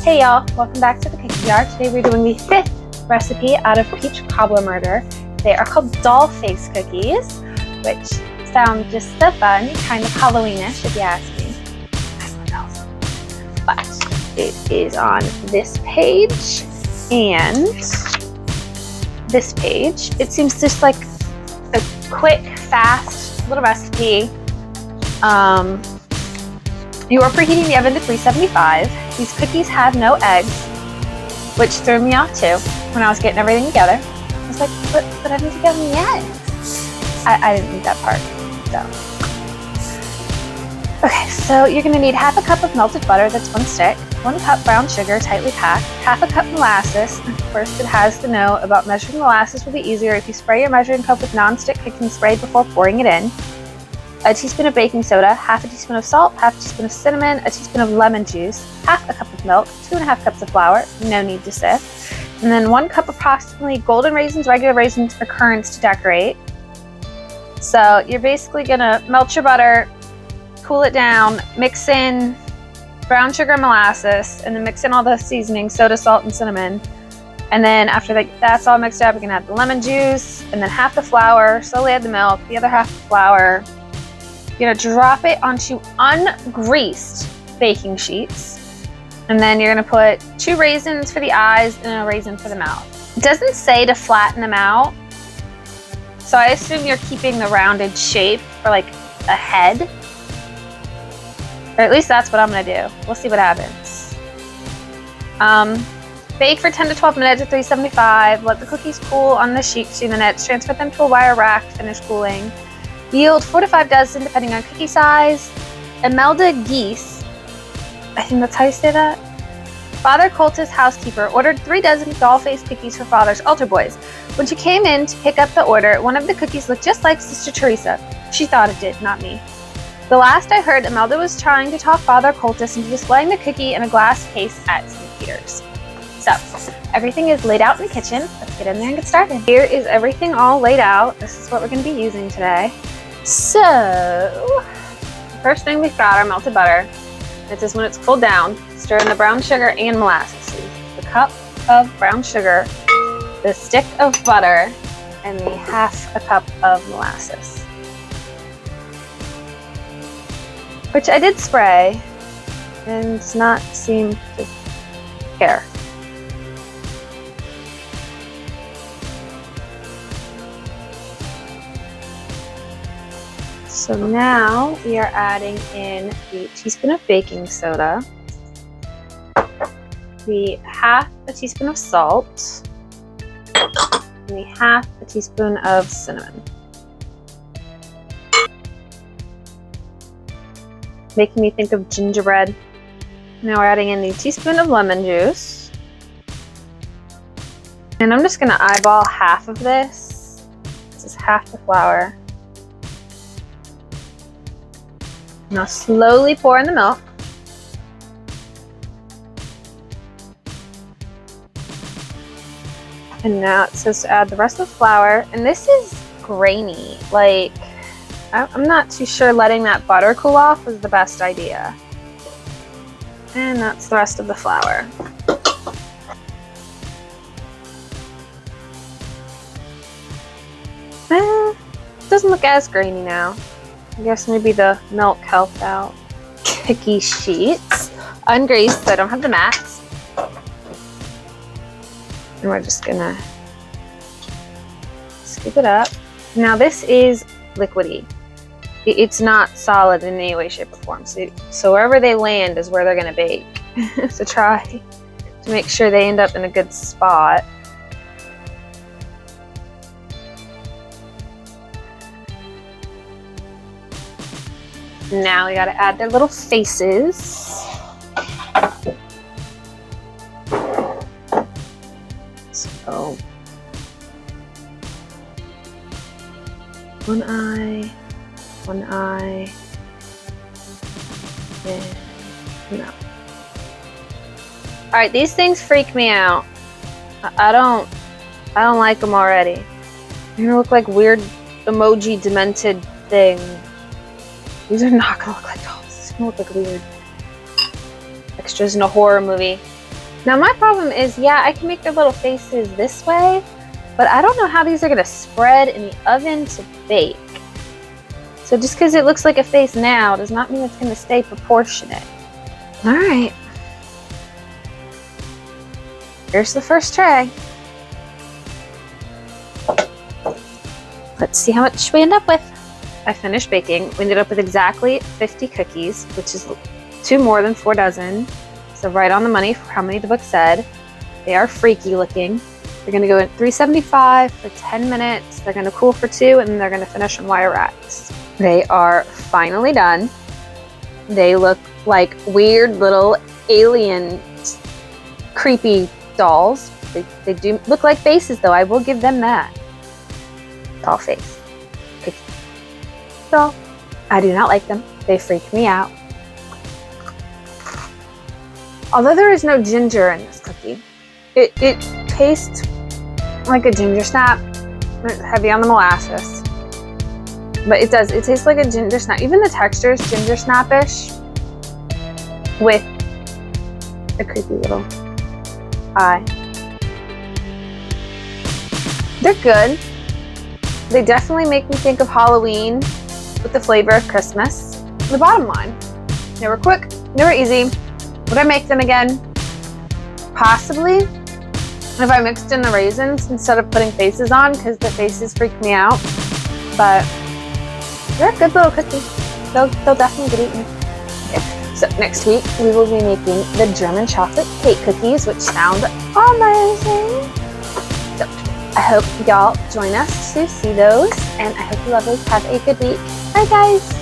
Hey y'all, welcome back to the Cookie Jar. Today we're doing the 5th recipe out of Peach Cobbler Murder. They are called doll face cookies, which sound just so fun, kind of Halloweenish if you ask me. But it is on this page and this page. It seems just like a quick, fast little recipe. You are preheating the oven to 375. These cookies have no eggs, which threw me off too when I was getting everything together. I was like, but I didn't get any eggs. I didn't need that part, so. Okay, so you're gonna need half a cup of melted butter, that's 1 stick, 1 cup brown sugar, tightly packed, half a cup molasses. First, it has to know about measuring molasses will be easier if you spray your measuring cup with non-stick cooking spray before pouring it in. A teaspoon of baking soda, half a teaspoon of salt, half a teaspoon of cinnamon, a teaspoon of lemon juice, half a cup of milk, 2.5 cups of flour, no need to sift, and then 1 cup approximately golden raisins, regular raisins, or currants to decorate. So you're basically gonna melt your butter, cool it down, mix in brown sugar and molasses, and then mix in all the seasoning, soda, salt, and cinnamon. And then after that's all mixed up, you're gonna add the lemon juice, and then half the flour, slowly add the milk, the other half the flour. You're gonna drop it onto ungreased baking sheets. And then you're gonna put 2 raisins for the eyes and a raisin for the mouth. It doesn't say to flatten them out, so I assume you're keeping the rounded shape for like a head. Or at least that's what I'm gonna do. We'll see what happens. Bake for 10 to 12 minutes at 375. Let the cookies cool on the sheet units. Transfer them to a wire rack, finish cooling. Yield 4 to 5 dozen depending on cookie size. Imelda Geese, I think that's how you say that. Father Coltis, housekeeper, ordered 3 dozen doll face cookies for Father's altar boys. When she came in to pick up the order, one of the cookies looked just like Sister Teresa. She thought it did, not me. The last I heard, Imelda was trying to talk Father Coltis into displaying the cookie in a glass case at St. Peter's. So, everything is laid out in the kitchen. Let's get in there and get started. Here is everything all laid out. This is what we're going to be using today. So, first thing we've got our melted butter. This is when it's cooled down. Stir in the brown sugar and molasses. So the cup of brown sugar, the stick of butter, and the half a cup of molasses. Which I did spray and does not seem to care. So now we are adding in the teaspoon of baking soda, the half a teaspoon of salt, and the half a teaspoon of cinnamon. Making me think of gingerbread. Now we're adding in the teaspoon of lemon juice. And I'm just gonna eyeball half of this. This is half the flour. Now slowly pour in the milk. And now it says to add the rest of the flour. And this is grainy. Like, I'm not too sure letting that butter cool off was the best idea. And that's the rest of the flour. Doesn't look as grainy now. I guess maybe the milk helped out. Cookie sheets. Ungreased, so I don't have the mats. And we're just gonna scoop it up. Now this is liquidy. It's not solid in any way, shape, or form. So wherever they land is where they're gonna bake. So try to make sure they end up in a good spot. Now we gotta add their little faces. So, one eye, and no. Alright, these things freak me out. I don't like them already. They're gonna look like weird emoji demented thing. These are not gonna look like dolls. It's gonna look like weird extras in a horror movie. Now my problem is, yeah, I can make their little faces this way, but I don't know how these are gonna spread in the oven to bake. So just because it looks like a face now does not mean it's gonna stay proportionate. All right. Here's the first tray. Let's see how much we end up with. I finished baking. We ended up with exactly 50 cookies, which is 2 more than 4 dozen. So right on the money for how many the book said. They are freaky looking. They're gonna go at 375 for 10 minutes. They're gonna cool for 2, and then they're gonna finish on wire racks. They are finally done. They look like weird little alien creepy dolls. They do look like faces though, I will give them that. Doll face. Cookie. So, I do not like them. They freak me out. Although there is no ginger in this cookie, it tastes like a ginger snap. It's heavy on the molasses. But it tastes like a ginger snap. Even the texture is ginger snap-ish with a creepy little eye. They're good. They definitely make me think of Halloween with the flavor of Christmas. The bottom line, they were quick, they were easy. Would I make them again? Possibly. If I mixed in the raisins instead of putting faces on, because the faces freak me out. But they're a good little cookie. They'll definitely get eaten. Okay. So next week we will be making the German chocolate cake cookies, which sound amazing. So I hope y'all join us to see those, and I hope you lovelies have a good week. Bye guys.